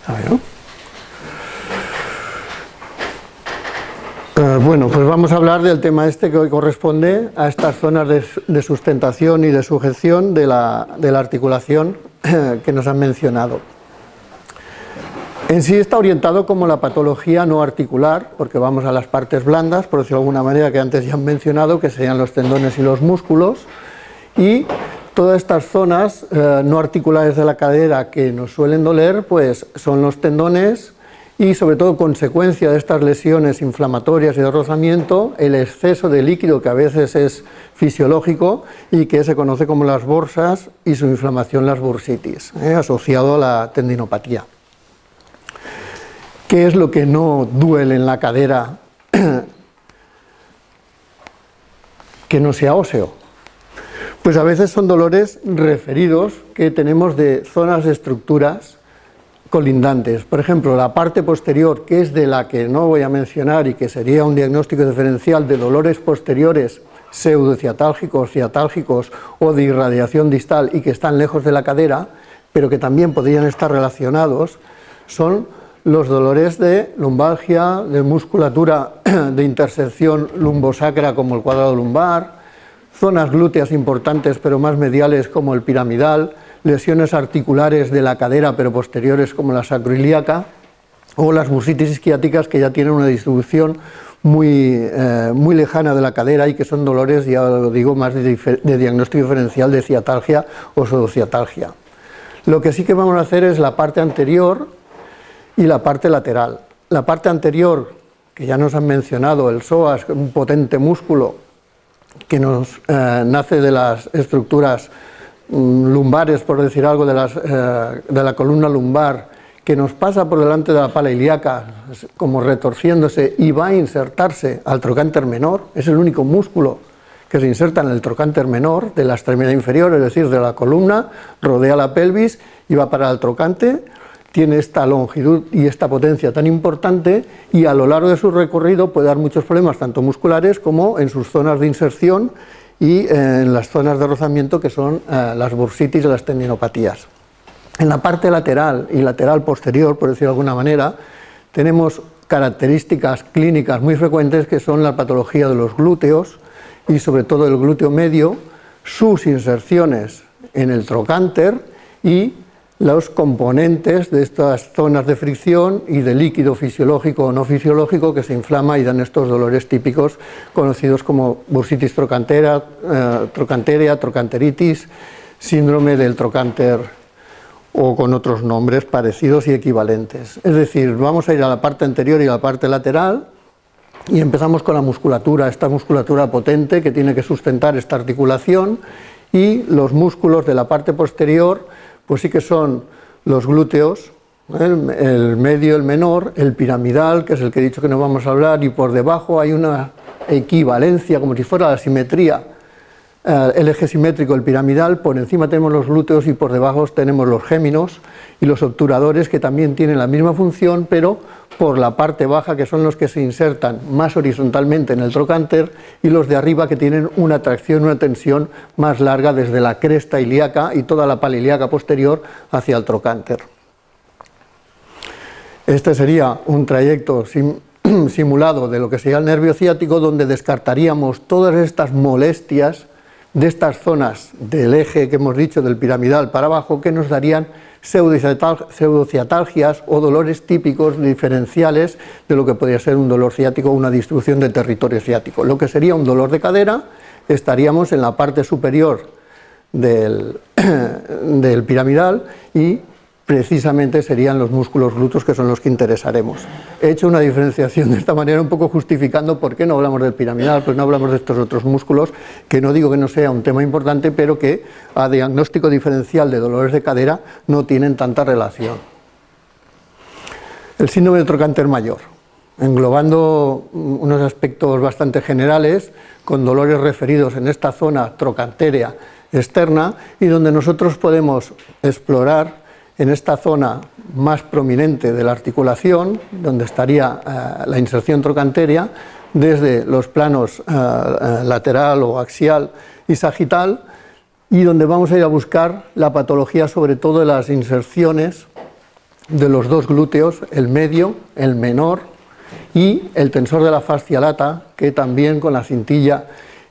A ver, ¿no? Bueno, pues vamos a hablar del tema este que hoy corresponde a estas zonas de sustentación y de sujeción de la articulación que nos han mencionado. En sí está orientado como la patología no articular, porque vamos a las partes blandas, por decirlo de alguna manera, que antes ya han mencionado, que serían los tendones y los músculos, y todas estas zonas no articulares de la cadera que nos suelen doler, pues son los tendones y sobre todo consecuencia de estas lesiones inflamatorias y de rozamiento, el exceso de líquido que a veces es fisiológico y que se conoce como las borsas y su inflamación las bursitis, asociado a la tendinopatía. ¿Qué es lo que no duele en la cadera que no sea óseo? Pues a veces son dolores referidos que tenemos de zonas de estructuras colindantes. Por ejemplo, la parte posterior, que es de la que no voy a mencionar y que sería un diagnóstico diferencial de dolores posteriores pseudociatálgicos, ciatálgicos o de irradiación distal y que están lejos de la cadera, pero que también podrían estar relacionados, son los dolores de lumbalgia, de musculatura de intersección lumbosacra como el cuadrado lumbar, zonas glúteas importantes pero más mediales como el piramidal, lesiones articulares de la cadera pero posteriores como la sacroiliaca, o las bursitis isquiáticas que ya tienen una distribución muy lejana de la cadera y que son dolores, ya lo digo, más de diagnóstico diferencial de ciatalgia o pseudociatalgia. Lo que sí que vamos a hacer es la parte anterior y la parte lateral. La parte anterior, que ya nos han mencionado, el psoas, un potente músculo que nos nace de las estructuras lumbares, por decir algo, de la columna lumbar, que nos pasa por delante de la pala ilíaca, como retorciéndose, y va a insertarse al trocánter menor. Es el único músculo que se inserta en el trocánter menor de la extremidad inferior, es decir, de la columna, rodea la pelvis y va para el trocánter. Tiene esta longitud y esta potencia tan importante y a lo largo de su recorrido puede dar muchos problemas, tanto musculares como en sus zonas de inserción y en las zonas de rozamiento que son las bursitis y las tendinopatías. En la parte lateral y lateral posterior, por decirlo de alguna manera, tenemos características clínicas muy frecuentes que son la patología de los glúteos y sobre todo el glúteo medio, sus inserciones en el trocánter y los componentes de estas zonas de fricción y de líquido fisiológico o no fisiológico que se inflama y dan estos dolores típicos conocidos como bursitis trocanterea, trocanteritis, síndrome del trocánter o con otros nombres parecidos y equivalentes. Es decir, vamos a ir a la parte anterior y a la parte lateral y empezamos con la musculatura, esta musculatura potente que tiene que sustentar esta articulación, y los músculos de la parte posterior pues sí que son los glúteos, el medio, el menor, el piramidal, que es el que he dicho que no vamos a hablar, y por debajo hay una equivalencia, como si fuera la simetría, el eje simétrico, el piramidal, por encima tenemos los glúteos y por debajo tenemos los géminos y los obturadores, que también tienen la misma función, pero por la parte baja, que son los que se insertan más horizontalmente en el trocánter, y los de arriba que tienen una tracción, una tensión más larga desde la cresta ilíaca y toda la pala ilíaca posterior hacia el trocánter. Este sería un trayecto simulado de lo que sería el nervio ciático, donde descartaríamos todas estas molestias de estas zonas del eje que hemos dicho, del piramidal para abajo, que nos darían pseudociatalgias o dolores típicos diferenciales de lo que podría ser un dolor ciático o una distribución de territorio ciático. Lo que sería un dolor de cadera, estaríamos en la parte superior del piramidal y precisamente serían los músculos glúteos, que son los que interesaremos. He hecho una diferenciación de esta manera, un poco justificando por qué no hablamos del piramidal, pues no hablamos de estos otros músculos, que no digo que no sea un tema importante, pero que a diagnóstico diferencial de dolores de cadera no tienen tanta relación. El síndrome del trocánter mayor, englobando unos aspectos bastante generales, con dolores referidos en esta zona trocánterea externa, y donde nosotros podemos explorar en esta zona más prominente de la articulación, donde estaría la inserción trocánterea, desde los planos lateral o axial y sagital, y donde vamos a ir a buscar la patología sobre todo de las inserciones de los dos glúteos, el medio, el menor, y el tensor de la fascia lata, que también con la cintilla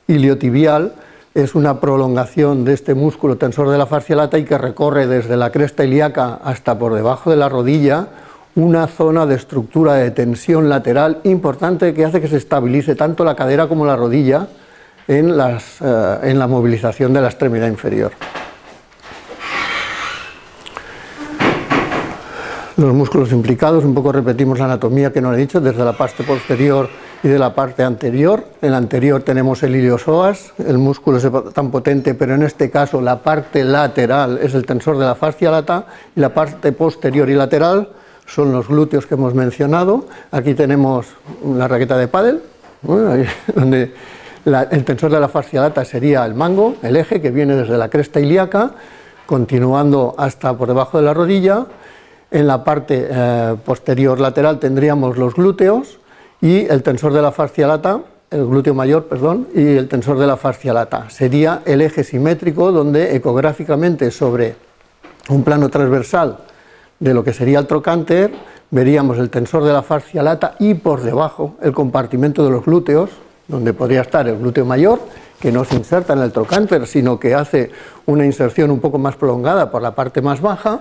iliotibial es una prolongación de este músculo tensor de la fascia lata y que recorre desde la cresta ilíaca hasta por debajo de la rodilla una zona de estructura de tensión lateral importante que hace que se estabilice tanto la cadera como la rodilla en la movilización de la extremidad inferior. Los músculos implicados, un poco repetimos la anatomía que nos he dicho, desde la parte posterior y de la parte anterior. En la anterior tenemos el iliosoas, el músculo es tan potente, pero en este caso la parte lateral es el tensor de la fascia lata y la parte posterior y lateral son los glúteos que hemos mencionado. Aquí tenemos la raqueta de pádel, donde el tensor de la fascia lata sería el mango, el eje que viene desde la cresta ilíaca, continuando hasta por debajo de la rodilla. En la parte posterior lateral tendríamos los glúteos y el tensor de la fascia lata, el glúteo mayor, perdón, y el tensor de la fascia lata. Sería el eje simétrico donde ecográficamente sobre un plano transversal de lo que sería el trocánter veríamos el tensor de la fascia lata y por debajo el compartimento de los glúteos, donde podría estar el glúteo mayor, que no se inserta en el trocánter, sino que hace una inserción un poco más prolongada por la parte más baja,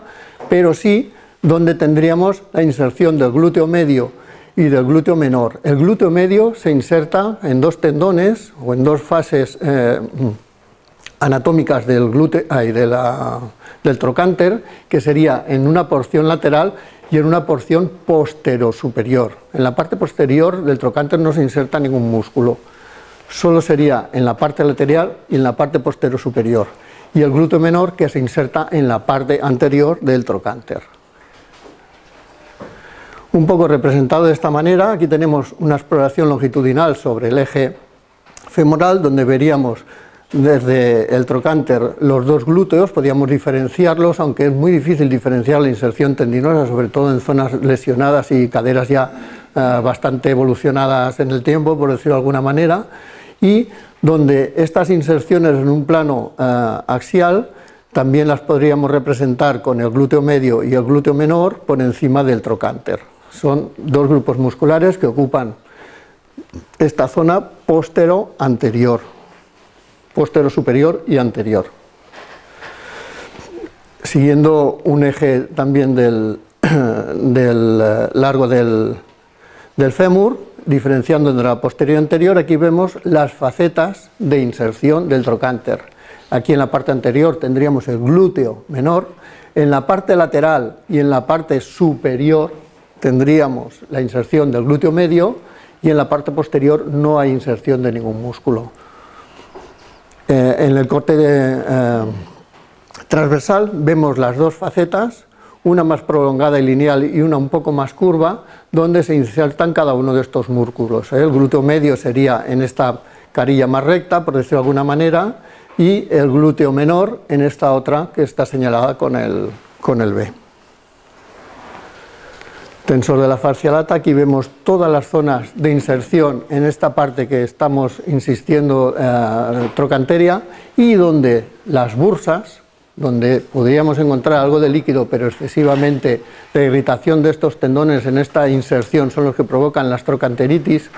pero sí donde tendríamos la inserción del glúteo medio y del glúteo menor. El glúteo medio se inserta en dos tendones o en dos fases anatómicas del del trocánter, que sería en una porción lateral y en una porción posterosuperior. En la parte posterior del trocánter no se inserta ningún músculo, solo sería en la parte lateral y en la parte posterosuperior, y el glúteo menor que se inserta en la parte anterior del trocánter. Un poco representado de esta manera, aquí tenemos una exploración longitudinal sobre el eje femoral, donde veríamos desde el trocánter los dos glúteos, podríamos diferenciarlos, aunque es muy difícil diferenciar la inserción tendinosa, sobre todo en zonas lesionadas y caderas ya bastante evolucionadas en el tiempo, por decirlo de alguna manera, y donde estas inserciones en un plano axial también las podríamos representar con el glúteo medio y el glúteo menor por encima del trocánter. Son dos grupos musculares que ocupan esta zona postero-anterior, postero-superior y anterior. Siguiendo un eje también del largo del fémur, diferenciando entre la posterior y anterior, aquí vemos las facetas de inserción del trocánter. Aquí en la parte anterior tendríamos el glúteo menor, en la parte lateral y en la parte superior tendríamos la inserción del glúteo medio y en la parte posterior no hay inserción de ningún músculo. En el corte transversal vemos las dos facetas, una más prolongada y lineal y una un poco más curva, donde se insertan cada uno de estos músculos. El glúteo medio sería en esta carilla más recta, por decirlo de alguna manera, y el glúteo menor en esta otra que está señalada con el B. Tensor de la fascia lata, aquí vemos todas las zonas de inserción en esta parte que estamos insistiendo, trocanteria, y donde las bursas, donde podríamos encontrar algo de líquido, pero excesivamente de irritación de estos tendones en esta inserción, son los que provocan las trocanteritis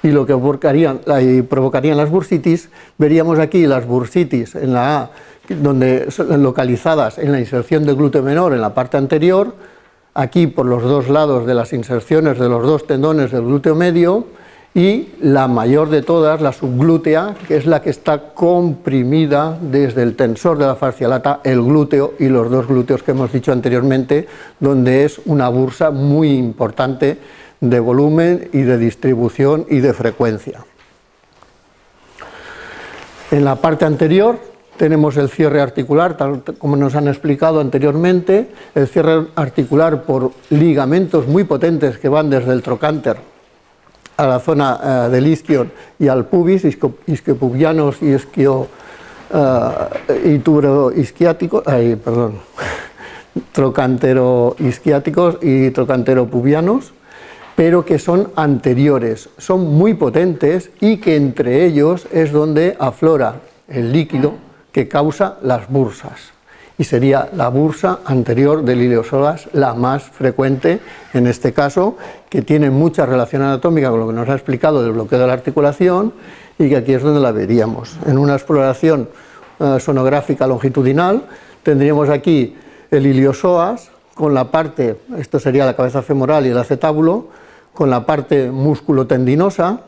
y lo que provocarían las bursitis. Veríamos aquí las bursitis en la A, donde son localizadas en la inserción del glúteo menor en la parte anterior, aquí por los dos lados de las inserciones de los dos tendones del glúteo medio, y la mayor de todas, la subglútea, que es la que está comprimida desde el tensor de la fascia lata, el glúteo y los dos glúteos que hemos dicho anteriormente, donde es una bursa muy importante de volumen y de distribución y de frecuencia. En la parte anterior tenemos el cierre articular, tal como nos han explicado anteriormente, el cierre articular por ligamentos muy potentes que van desde el trocánter a la zona del isquion y al pubis, isquiopubianos y trocanteroisquiáticos y trocanteropubianos, pero que son anteriores, son muy potentes y que entre ellos es donde aflora el líquido que causa las bursas. y sería la bursa anterior del iliopsoas la más frecuente en este caso, que tiene mucha relación anatómica con lo que nos ha explicado del bloqueo de la articulación y que aquí es donde la veríamos. En una exploración sonográfica longitudinal tendríamos aquí el iliopsoas con la parte, esto sería la cabeza femoral y el acetábulo, con la parte músculo-tendinosa,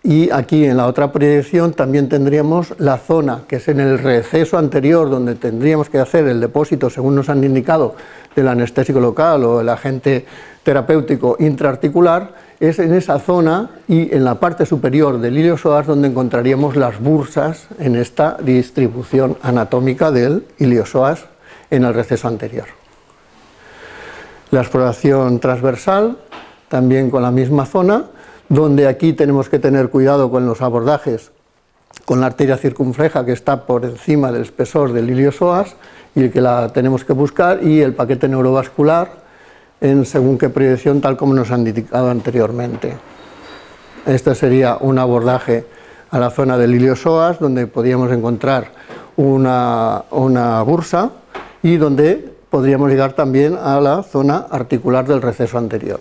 y aquí en la otra proyección también tendríamos la zona que es en el receso anterior donde tendríamos que hacer el depósito, según nos han indicado, del anestésico local o el agente terapéutico intraarticular. Es en esa zona y en la parte superior del iliopsoas donde encontraríamos las bursas en esta distribución anatómica del iliopsoas en el receso anterior. La exploración transversal, también con la misma zona, donde aquí tenemos que tener cuidado con los abordajes con la arteria circunfleja que está por encima del espesor del iliopsoas y que la tenemos que buscar, y el paquete neurovascular en según qué proyección, tal como nos han indicado anteriormente. Este sería un abordaje a la zona del iliopsoas donde podríamos encontrar una bursa y donde podríamos llegar también a la zona articular del receso anterior.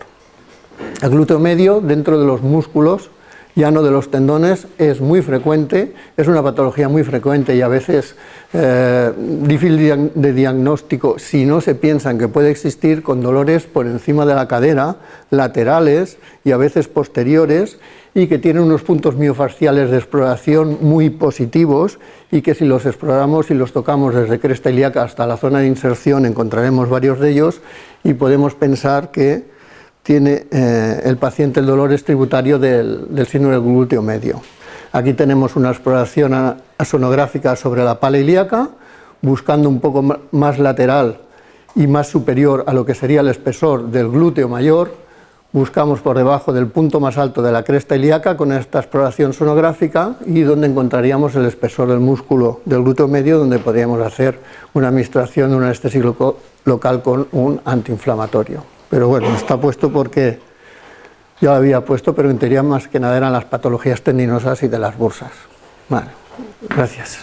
El glúteo medio, dentro de los músculos, ya no de los tendones, es muy frecuente, es una patología muy frecuente y a veces difícil de diagnóstico si no se piensa en que puede existir, con dolores por encima de la cadera, laterales y a veces posteriores, y que tienen unos puntos miofasciales de exploración muy positivos y que si los exploramos y los tocamos desde cresta ilíaca hasta la zona de inserción encontraremos varios de ellos y podemos pensar que tiene el paciente el dolor es tributario del síndrome del glúteo medio. Aquí tenemos una exploración sonográfica sobre la pala ilíaca, buscando un poco más lateral y más superior a lo que sería el espesor del glúteo mayor. Buscamos por debajo del punto más alto de la cresta ilíaca con esta exploración sonográfica y donde encontraríamos el espesor del músculo del glúteo medio, donde podríamos hacer una administración de un anestésico local con un antiinflamatorio. Pero bueno, está puesto porque yo lo había puesto, pero en teoría más que nada eran las patologías tendinosas y de las bursas. Vale, gracias.